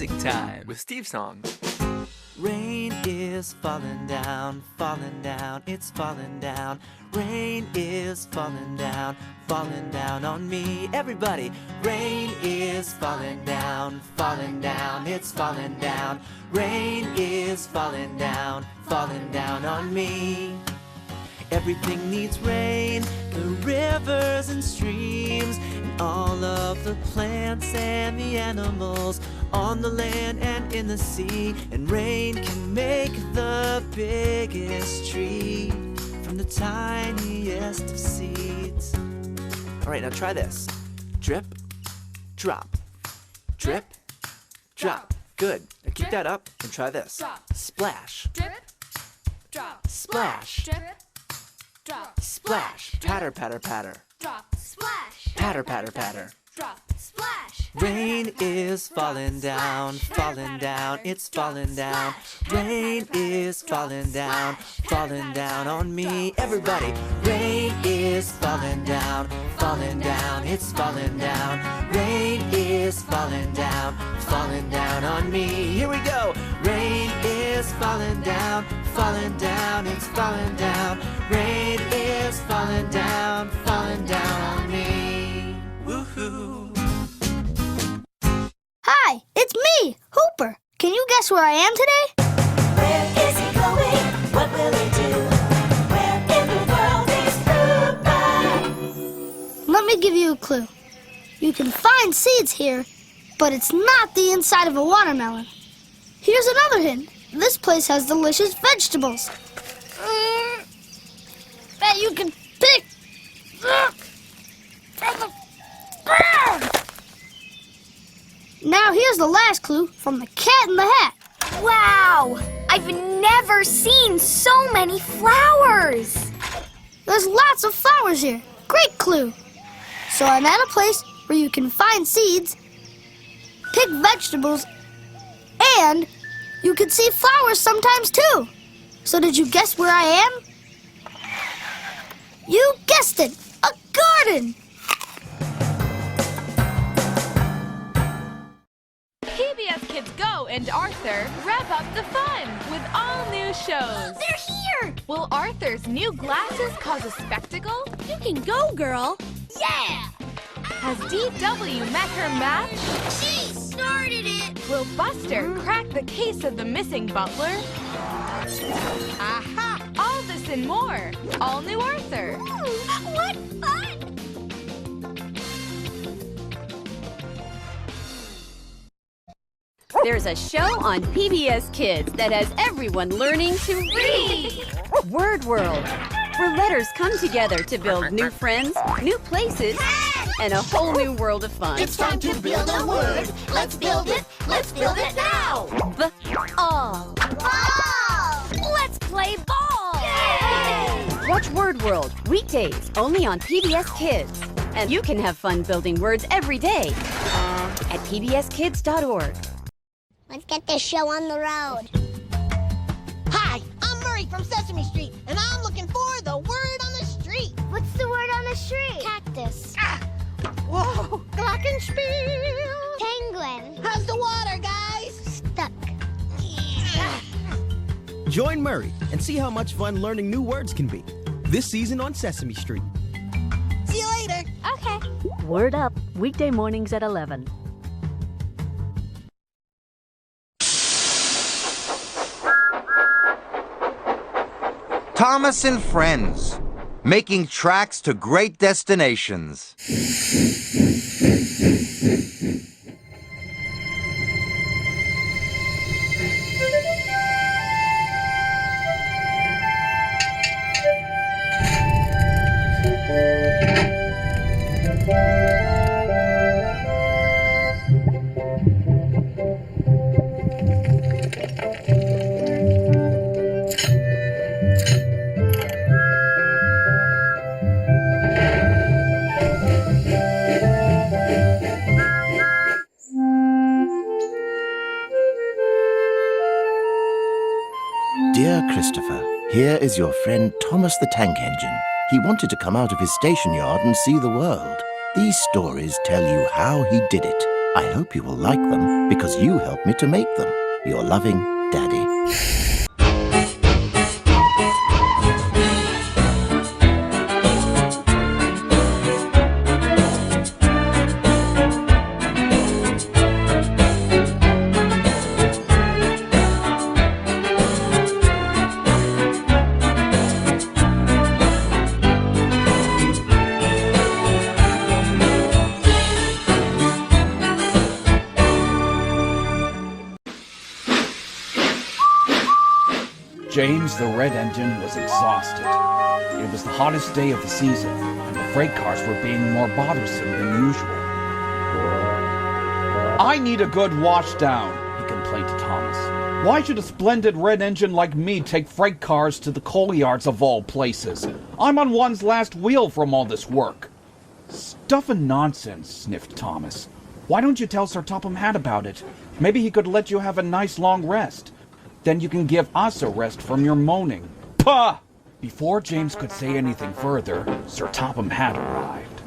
music time with Steve Song. Rain is falling down, it's falling down. Rain is falling down on me. Everybody, rain is falling down, it's falling down. Rain is falling down on me. Everything needs rain, the rivers and streams, and all of the plants and the animals on the land and in the sea. And rain can make the biggest tree from the tiniest of seeds. All right, now try this. Drip, drop, drip, drop. Good. Now keep that up and try this. Splash, Drip, drop, splash, drip, drop, splash. Patter, patter, patter. drop, splash, Patter, patter, patter. drop, splash. Rain is falling down, it's falling down. Rain is falling down on me. Everybody, rain is falling down, it's falling down. Rain is falling down on me. Here we go. Rain is falling down, it's falling down. Rain is falling down on me. Woohoo! Hi, it's me, Hooper. Can you guess where I am today? Where is he going? What will he do? Where in the world is Hooper? Let me give you a clue. You can find seeds here, but it's not the inside of a watermelon. Here's another hint. This place has delicious vegetables that you can pick from the ground. Now here's the last clue from the Cat in the Hat. Wow! I've never seen so many flowers! There's lots of flowers here. Great clue. So I'm at a place where you can find seeds, pick vegetables, and you can see flowers sometimes too. So did you guess where I am? You guessed it, a garden. PBS Kids Go and Arthur rev up the fun with all new shows. They're here! Will Arthur's new glasses cause a spectacle? You can go, girl! Yeah! Has DW met her match? She started it! Will Buster crack the case of the missing butler? Aha! All this and more. All new Arthur. What fun! There's a show on PBS Kids that has everyone learning to read. WordWorld, where letters come together to build new friends, new places, and a whole new world of fun. It's time to build a word. Let's build it. Let's build it now. All. Ball! Let's play ball! Yay! Watch WordWorld weekdays only on PBS Kids. And you can have fun building words every day at pbskids.org. Let's get this show on the road. Hi, I'm Murray from Sesame Street, and I'm looking for the word on the street. What's the word on the street? Cactus. Whoa, glockenspiel. Penguin. How's the water, guys? Stuck. Join Murray and see how much fun learning new words can be. This season on Sesame Street. See you later. Okay. Word Up, weekday mornings at 11. Thomas and Friends, making tracks to great destinations. Dear Christopher, here is your friend Thomas the Tank Engine. He wanted to come out of his station yard and see the world. These stories tell you how he did it. I hope you will like them because you helped me to make them. Your loving Daddy. James the Red Engine was exhausted. It was the hottest day of the season, and the freight cars were being more bothersome than usual. I need a good washdown, he complained to Thomas. Why should a splendid red engine like me take freight cars to the coal yards of all places? I'm on one's last wheel from all this work. Stuff and nonsense, sniffed Thomas. Why don't you tell Sir Topham Hatt about it? Maybe he could let you have a nice long rest. Then you can give us a rest from your moaning. Pah! Before James could say anything further, Sir Topham Hatt arrived.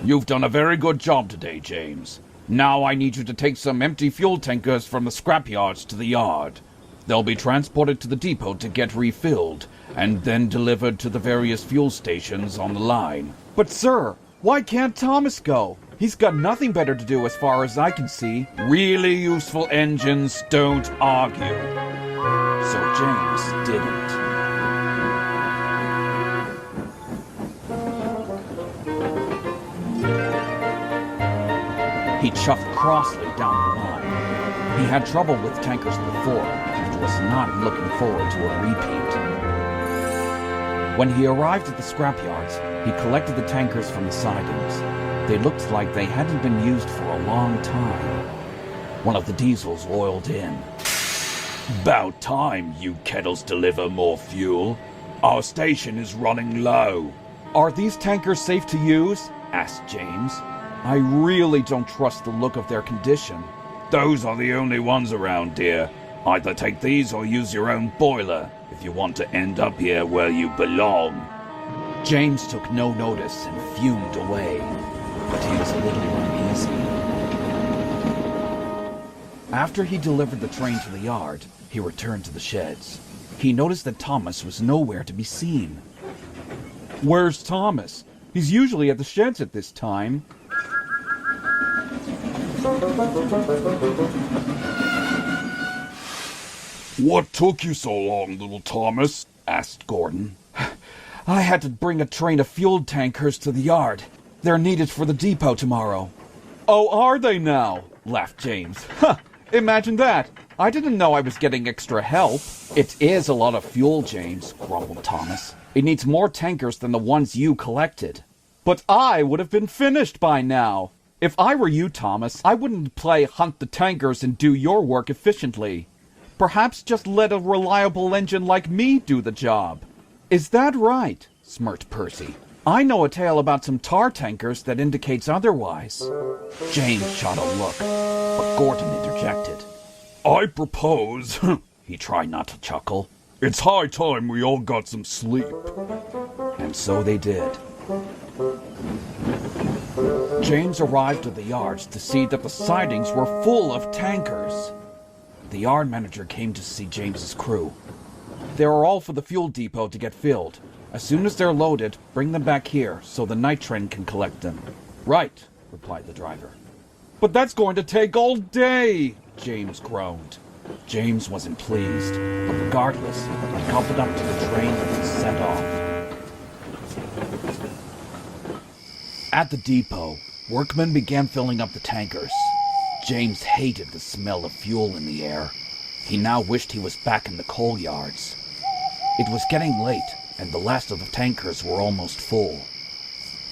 You've done a very good job today, James. Now I need you to take some empty fuel tankers from the scrapyards to the yard. They'll be transported to the depot to get refilled, and then delivered to the various fuel stations on the line. But sir, why can't Thomas go? He's got nothing better to do as far as I can see. Really useful engines don't argue. So James didn't. He chuffed crossly down the line. He had trouble with tankers before, and was not looking forward to a repeat. When he arrived at the scrapyards, he collected the tankers from the sidings. They looked like they hadn't been used for a long time. One of the diesels oiled in. About time you kettles deliver more fuel. Our station is running low. Are these tankers safe to use? Asked James. I really don't trust the look of their condition. Those are the only ones around, dear. Either take these or use your own boiler if you want to end up here where you belong. James took no notice and fumed away, but he was a little uneasy. After he delivered the train to the yard, he returned to the sheds. He noticed that Thomas was nowhere to be seen. Where's Thomas? He's usually at the sheds at this time. What took you so long, little Thomas? Asked Gordon. I had to bring a train of fuel tankers to the yard. They're needed for the depot tomorrow. Oh, are they now? Laughed James. Huh, imagine that. I didn't know I was getting extra help. It is a lot of fuel, James, grumbled Thomas. It needs more tankers than the ones you collected. But I would have been finished by now. If I were you, Thomas, I wouldn't play hunt the tankers and do your work efficiently. Perhaps just let a reliable engine like me do the job. Is that right? Smirked Percy. I know a tale about some tar tankers that indicates otherwise. James shot a look, but Gordon interjected. I propose, he tried not to chuckle, it's high time we all got some sleep. And so they did. James arrived at the yards to see that the sidings were full of tankers. The yard manager came to see James's crew. They are all for the fuel depot to get filled. As soon as they're loaded, bring them back here so the night train can collect them. Right, replied the driver. But that's going to take all day, James groaned. James wasn't pleased, but regardless, he coupled up to the train and set off. At the depot, workmen began filling up the tankers. James hated the smell of fuel in the air. He now wished he was back in the coal yards. It was getting late, and the last of the tankers were almost full.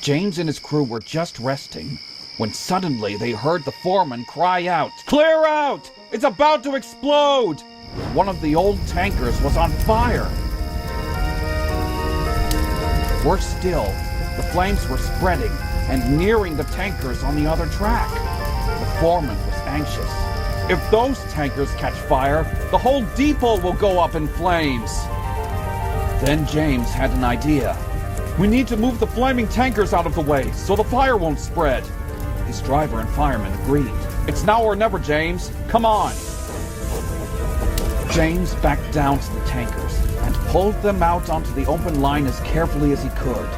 James and his crew were just resting, when suddenly they heard the foreman cry out, "Clear out! It's about to explode!" One of the old tankers was on fire. Worse still, the flames were spreading and nearing the tankers on the other track. The foreman was anxious. If those tankers catch fire, the whole depot will go up in flames. Then James had an idea. We need to move the flaming tankers out of the way so the fire won't spread. His driver and firemen agreed. It's now or never, James. Come on. James backed down to the tankers and pulled them out onto the open line as carefully as he could.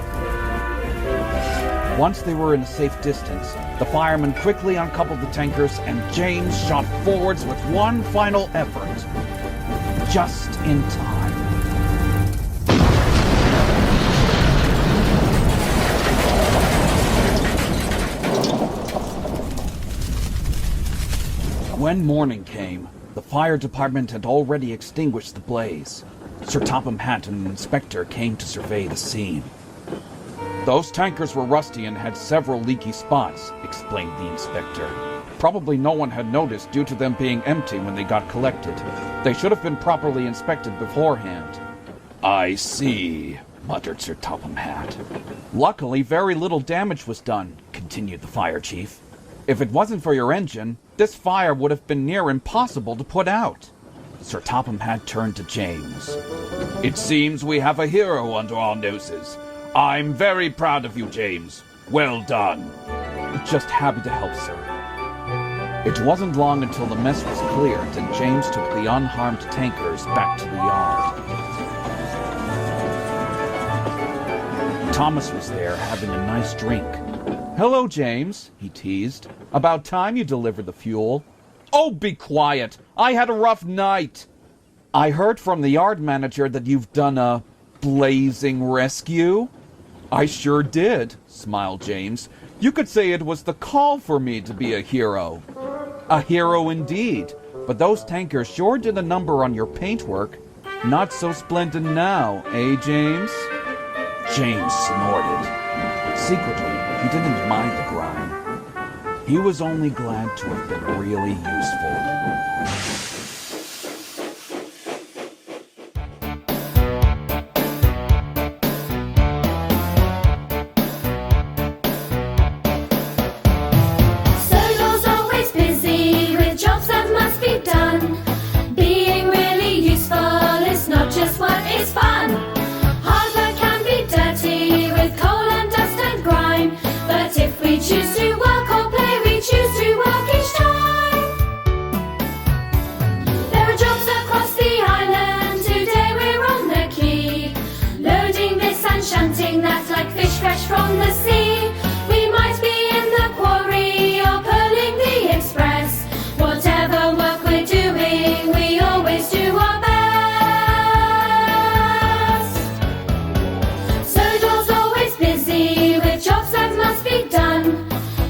Once they were in a safe distance, the firemen quickly uncoupled the tankers and James shot forwards with one final effort. Just in time. When morning came, the fire department had already extinguished the blaze. Sir Topham Hatt and an inspector came to survey the scene. Those tankers were rusty and had several leaky spots, explained the inspector. Probably no one had noticed due to them being empty when they got collected. They should have been properly inspected beforehand. I see, muttered Sir Topham Hatt. Luckily, very little damage was done, continued the fire chief. If it wasn't for your engine, this fire would have been near impossible to put out. Sir Topham Hatt turned to James. It seems we have a hero under our noses. I'm very proud of you, James. Well done. Just happy to help, sir. It wasn't long until the mess was cleared and James took the unharmed tankers back to the yard. Thomas was there having a nice drink. Hello, James, he teased. About time you delivered the fuel. Oh, be quiet. I had a rough night. I heard from the yard manager that you've done a blazing rescue. I sure did, smiled James. You could say it was the call for me to be a hero. A hero indeed. But those tankers sure did a number on your paintwork. Not so splendid now, eh, James? James snorted. Secretly, he didn't mind the grime. He was only glad to have been really useful. Sodor's always busy with jobs that must be done. Being really useful is not just work, it's fun. Hard work can be dirty with coal and dust and grime. But if we choose to work or play, we choose to work each time. There are jobs across the island, today we're on the quay. Loading this and shunting that like fish fresh from the sea. We might be in the quarry or pulling the express. Whatever work we're doing, we always do our best. Sodor's always busy with jobs that must be done.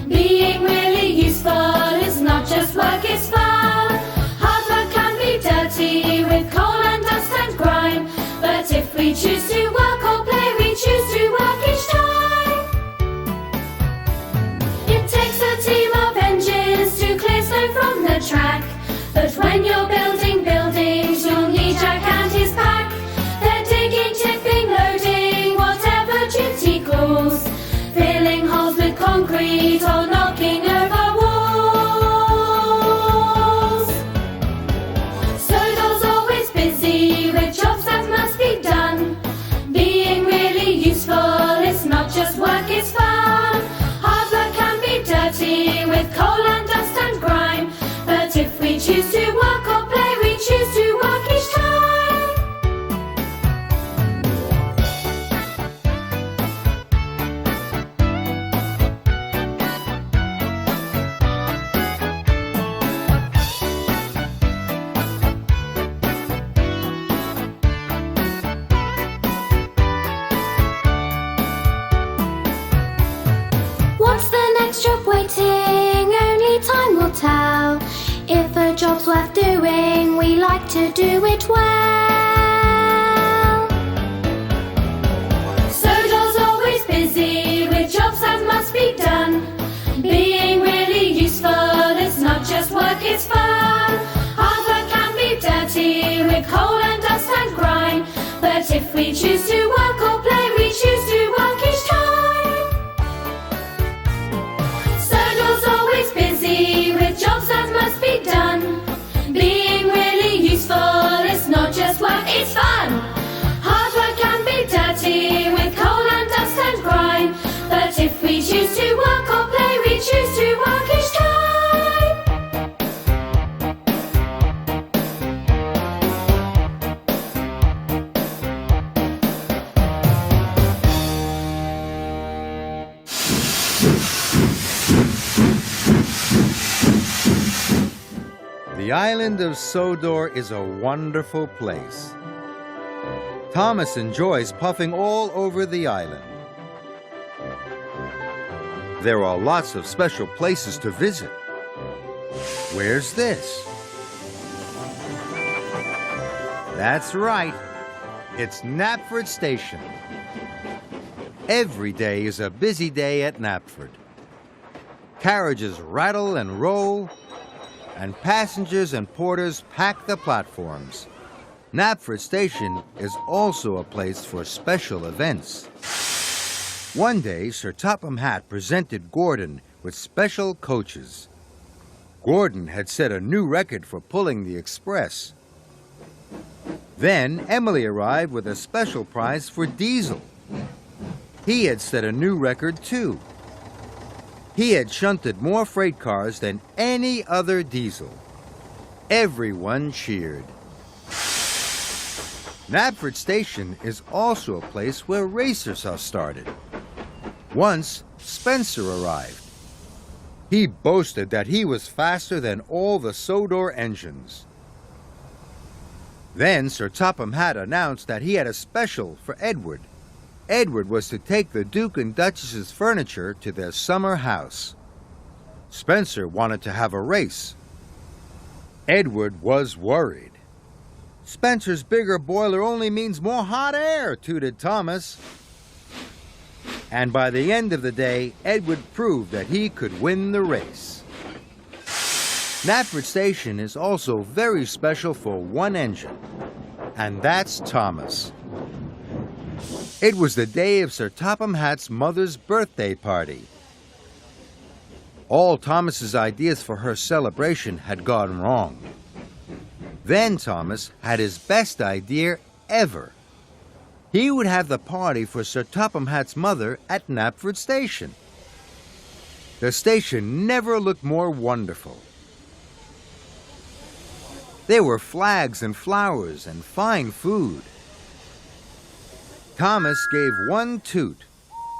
Being really useful is not just work, it's fun. Hard work can be dirty with coal and dust and grime. But if we choose to work or play, we choose to work each time. It takes a team of engines to clear snow from the track. But when you're building buildings, you'll need Jack and his pack. They're digging, tipping, loading, whatever duty calls. Filling holes with concrete or knocking over walls. Sodor's always busy with jobs that must be done. Being really useful is not just work, it's fun. Hard work can be dirty with coal and dust and grime. But if we choose to work or play, we choose to work each time. What's the next job waiting? Only time will tell. If a job's worth doing, we like to do it well. Sodor's always busy with jobs that must be done. Being really useful is not just work, it's fun. Hard work can be dirty with coal and dust and grime. But if we choose to work or play, we choose to work each time. Sodor's always busy with jobs that must be done. Being really useful is not just work, it's fun. Hard work can be dirty with coal and dust and grime. But if we choose to work or play, we choose to work each time. The island of Sodor is a wonderful place. Thomas enjoys puffing all over the island. There are lots of special places to visit. Where's this? That's right. It's Knapford Station. Every day is a busy day at Knapford. Carriages rattle and roll, and passengers and porters pack the platforms. Knapford Station is also a place for special events. One day, Sir Topham Hatt presented Gordon with special coaches. Gordon had set a new record for pulling the express. Then Emily arrived with a special prize for Diesel. He had set a new record, too. He had shunted more freight cars than any other Diesel. Everyone cheered. Knapford Station is also a place where racers are started. Once, Spencer arrived. He boasted that he was faster than all the Sodor engines. Then Sir Topham Hatt announced that he had a special for Edward. Edward was to take the Duke and Duchess's furniture to their summer house. Spencer wanted to have a race. Edward was worried. Spencer's bigger boiler only means more hot air, tooted Thomas. And by the end of the day, Edward proved that he could win the race. Knapford Station is also very special for one engine, and that's Thomas. It was the day of Sir Topham Hatt's mother's birthday party. All Thomas's ideas for her celebration had gone wrong. Then Thomas had his best idea ever. He would have the party for Sir Topham Hatt's mother at Knapford Station. The station never looked more wonderful. There were flags and flowers and fine food. Thomas gave one toot,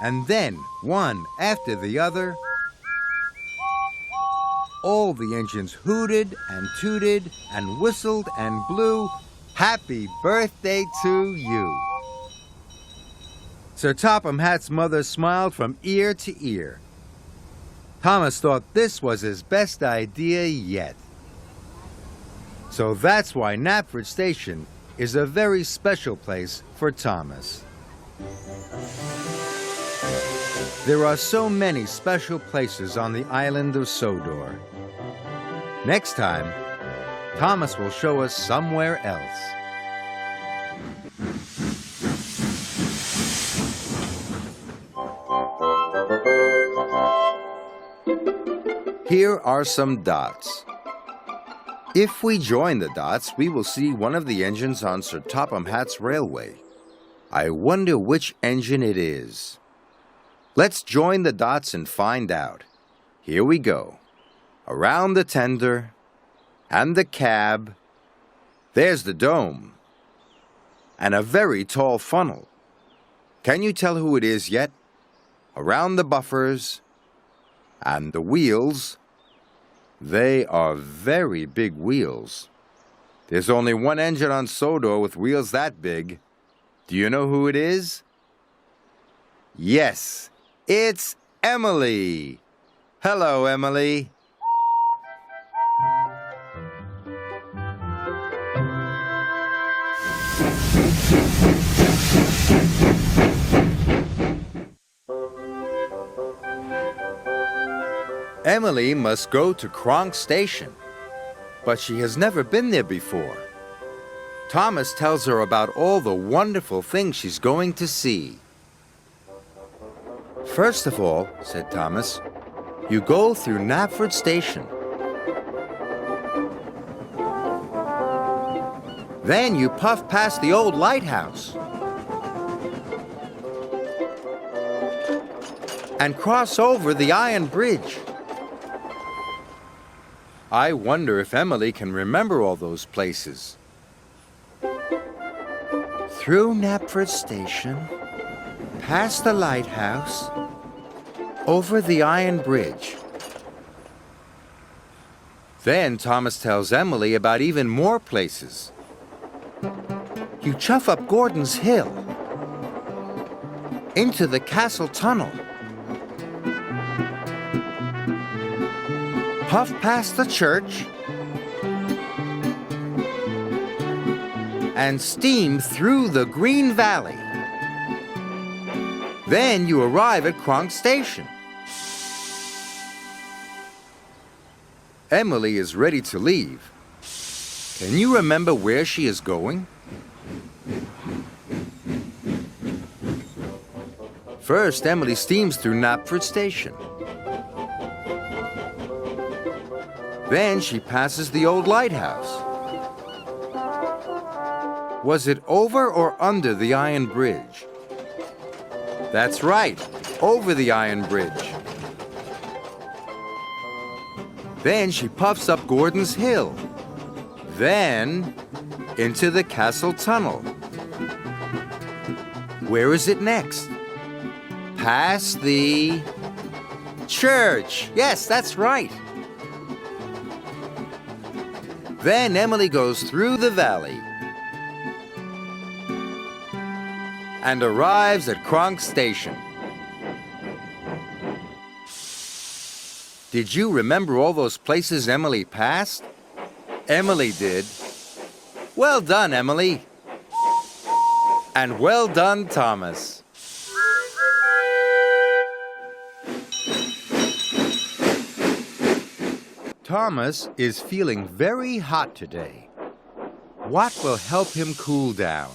and then one after the other. All the engines hooted and tooted and whistled and blew, "Happy birthday to you." Sir Topham Hatt's mother smiled from ear to ear. Thomas thought this was his best idea yet. So that's why Knapford Station is a very special place for Thomas. There are so many special places on the island of Sodor. Next time, Thomas will show us somewhere else. Here are some dots. If we join the dots, we will see one of the engines on Sir Topham Hatt's railway. I wonder which engine it is. Let's join the dots and find out. Here we go. Around the tender, and the cab. There's the dome, and a very tall funnel. Can you tell who it is yet? Around the buffers, and the wheels. They are very big wheels. There's only one engine on Sodor with wheels that big. Do you know who it is? Yes, it's Emily. Hello, Emily. Emily must go to Cronk Station, but she has never been there before. Thomas tells her about all the wonderful things she's going to see. First of all, said Thomas, you go through Knapford Station. Then you puff past the old lighthouse and cross over the iron bridge. I wonder if Emily can remember all those places. Through Knapford Station, past the lighthouse, over the iron bridge. Then Thomas tells Emily about even more places. You chuff up Gordon's Hill, into the castle tunnel, puff past the church, and steam through the Green Valley. Then you arrive at Cronk Station. Emily is ready to leave. Can you remember where she is going? First, Emily steams through Knapford Station. Then she passes the old lighthouse. Was it over or under the iron bridge? That's right, over the iron bridge. Then she puffs up Gordon's Hill. Then into the castle tunnel. Where is it next? Past the church. Yes, that's right. Then Emily goes through the valley and arrives at Cronk Station. Did you remember all those places Emily passed? Emily did. Well done, Emily. And well done, Thomas. Thomas is feeling very hot today. What will help him cool down?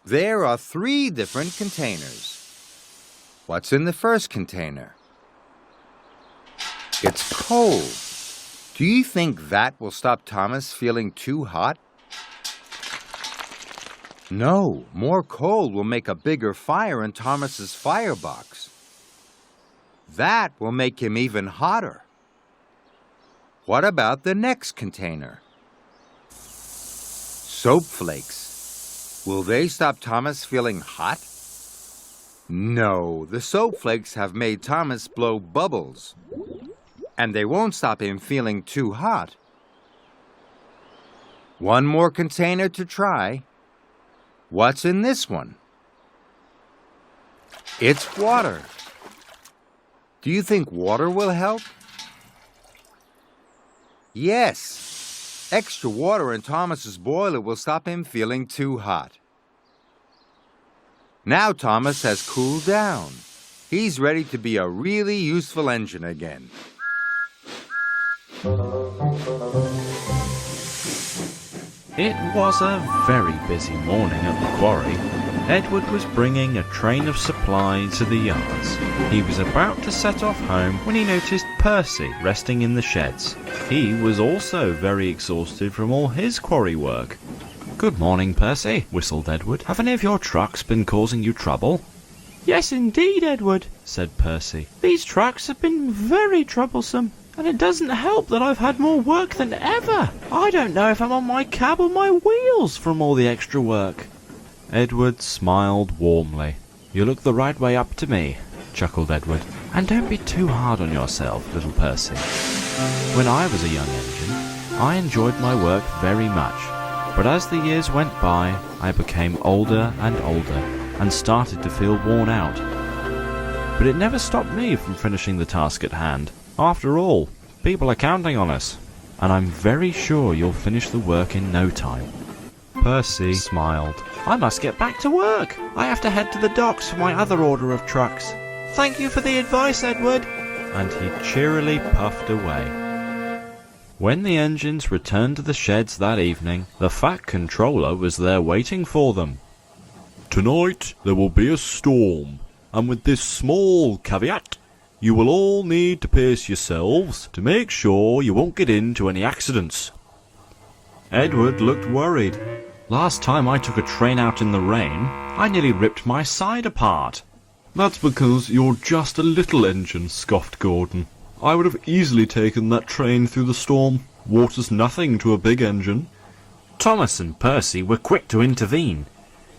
There are 3 different containers. What's in the first container? It's coal. Do you think that will stop Thomas feeling too hot? No, more coal will make a bigger fire in Thomas's firebox. That will make him even hotter. What about the next container? Soap flakes. Will they stop Thomas feeling hot? No, the soap flakes have made Thomas blow bubbles. And they won't stop him feeling too hot. One more container to try. What's in this one? It's water. Do you think water will help? Yes. Extra water in Thomas's boiler will stop him feeling too hot. Now Thomas has cooled down. He's ready to be a really useful engine again. It was a very busy morning at the quarry. Edward was bringing a train of supplies to the yards. He was about to set off home when he noticed Percy resting in the sheds. He was also very exhausted from all his quarry work. "Good morning, Percy," whistled Edward. "Have any of your trucks been causing you trouble?" "Yes, indeed, Edward," said Percy. "These trucks have been very troublesome. And it doesn't help that I've had more work than ever. I don't know if I'm on my cab or my wheels from all the extra work." Edward smiled warmly. "You look the right way up to me," chuckled Edward. "And don't be too hard on yourself, little Percy. When I was a young engine, I enjoyed my work very much. But as the years went by, I became older and older and started to feel worn out. But it never stopped me from finishing the task at hand. After all, people are counting on us, and I'm very sure you'll finish the work in no time." Percy smiled. "I must get back to work. I have to head to the docks for my other order of trucks. Thank you for the advice, Edward." And he cheerily puffed away. When the engines returned to the sheds that evening, the Fat Controller was there waiting for them. "Tonight there will be a storm, and with this small caveat, you will all need to pace yourselves to make sure you won't get into any accidents." Edward looked worried. "Last time I took a train out in the rain, I nearly ripped my side apart." "That's because you're just a little engine," scoffed Gordon. "I would have easily taken that train through the storm. Water's nothing to a big engine." Thomas and Percy were quick to intervene.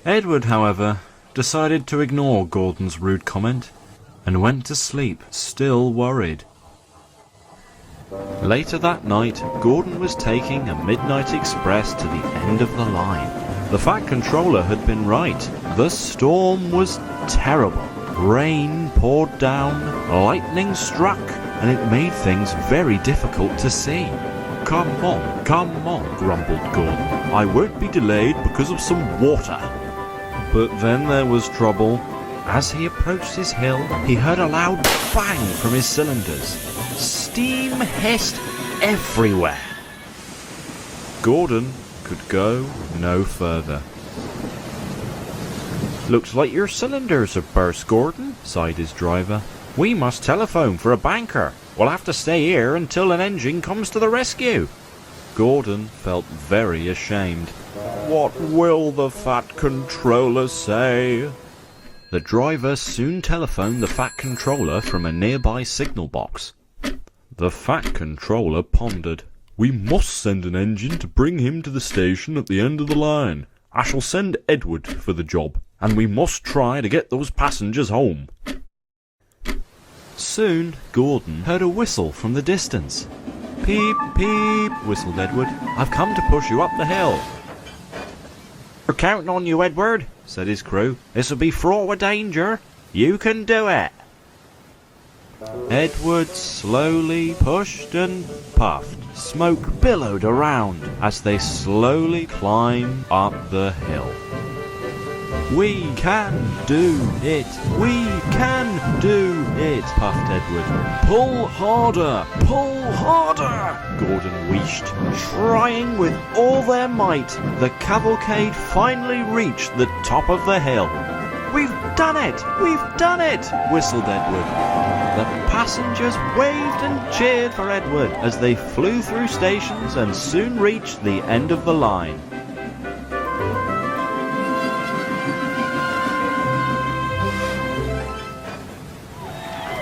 Edward, however, decided to ignore Gordon's rude comment and went to sleep, still worried. Later that night, Gordon was taking a midnight express to the end of the line. The Fat Controller had been right. The storm was terrible. Rain poured down, lightning struck, and it made things very difficult to see. Come on, grumbled Gordon. I won't be delayed because of some water. But then there was trouble. As he approached his hill, he heard a loud bang from his cylinders. Steam hissed everywhere. Gordon could go no further. Looks like your cylinders have burst, Gordon, sighed his driver. We must telephone for a banker. We'll have to stay here until an engine comes to the rescue. Gordon felt very ashamed. What will the Fat Controller say? The driver soon telephoned the Fat Controller from a nearby signal box. The Fat Controller pondered. We must send an engine to bring him to the station at the end of the line. I shall send Edward for the job, and we must try to get those passengers home. Soon, Gordon heard a whistle from the distance. Peep, peep, whistled Edward. I've come to push you up the hill. We're counting on you, Edward, said his crew. This'll be fraught with danger. You can do it. Edward slowly pushed and puffed. Smoke billowed around as they slowly climbed up the hill. We can do it! We can do it! Puffed Edward. Pull harder! Pull harder! Gordon wheezed. Trying with all their might, the cavalcade finally reached the top of the hill. We've done it! We've done it! Whistled Edward. The passengers waved and cheered for Edward as they flew through stations and soon reached the end of the line.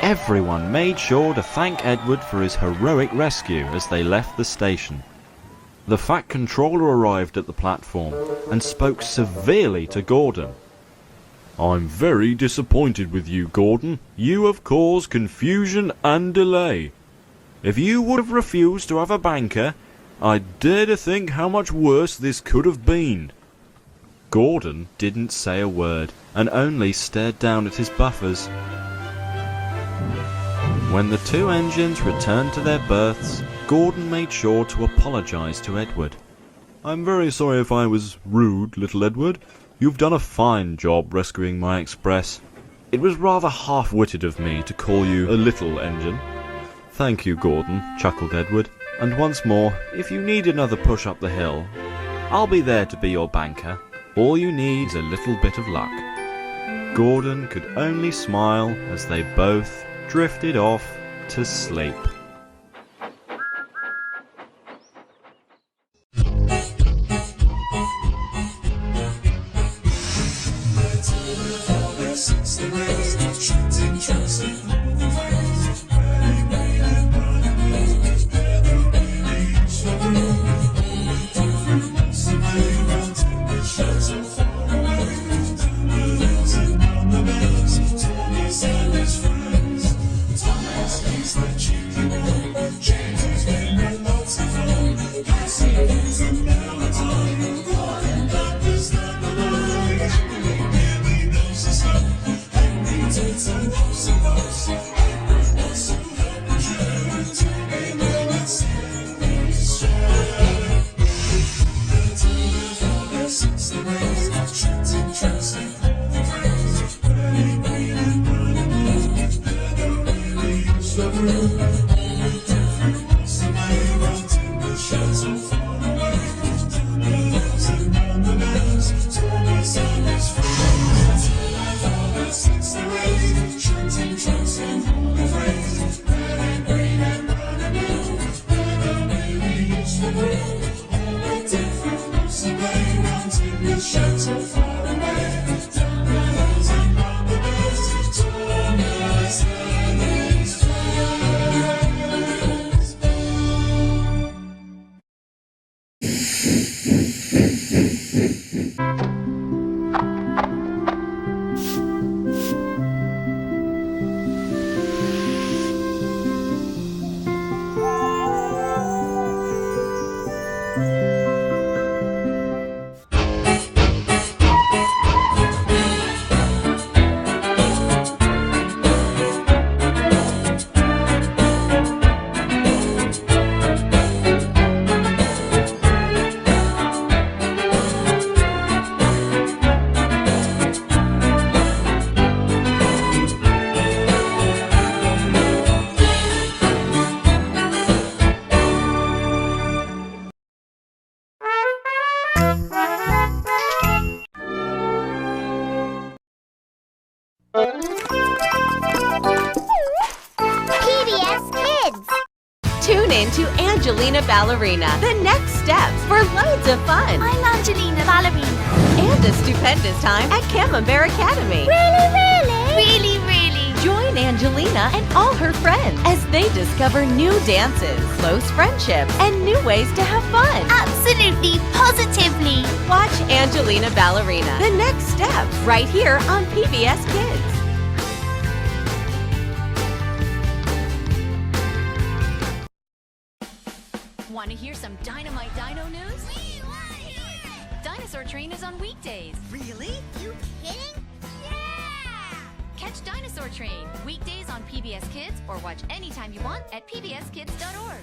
Everyone made sure to thank Edward for his heroic rescue as they left the station. The Fat Controller arrived at the platform and spoke severely to Gordon. I'm very disappointed with you, Gordon. You have caused confusion and delay. If you would have refused to have a banker, I dare to think how much worse this could have been. Gordon didn't say a word and only stared down at his buffers. When the two engines returned to their berths, Gordon made sure to apologize to Edward. I'm very sorry if I was rude, little Edward. You've done a fine job rescuing my express. It was rather half-witted of me to call you a little engine. Thank you, Gordon, chuckled Edward. And once more, if you need another push up the hill, I'll be there to be your banker. All you need is a little bit of luck. Gordon could only smile as they both drifted off to sleep. He's the chicken Tune in to Angelina Ballerina, the next steps for loads of fun. I'm Angelina Ballerina. And a stupendous time at Camembert Academy. Really? Join Angelina and all her friends as they discover new dances, close friendships, and new ways to have fun. Absolutely, positively. Watch Angelina Ballerina, the next steps, right here on PBS Kids. Want to hear some dynamite dino news? We want to hear it! Dinosaur Train is on weekdays. Really? You kidding? Yeah! Catch Dinosaur Train weekdays on PBS Kids or watch anytime you want at pbskids.org.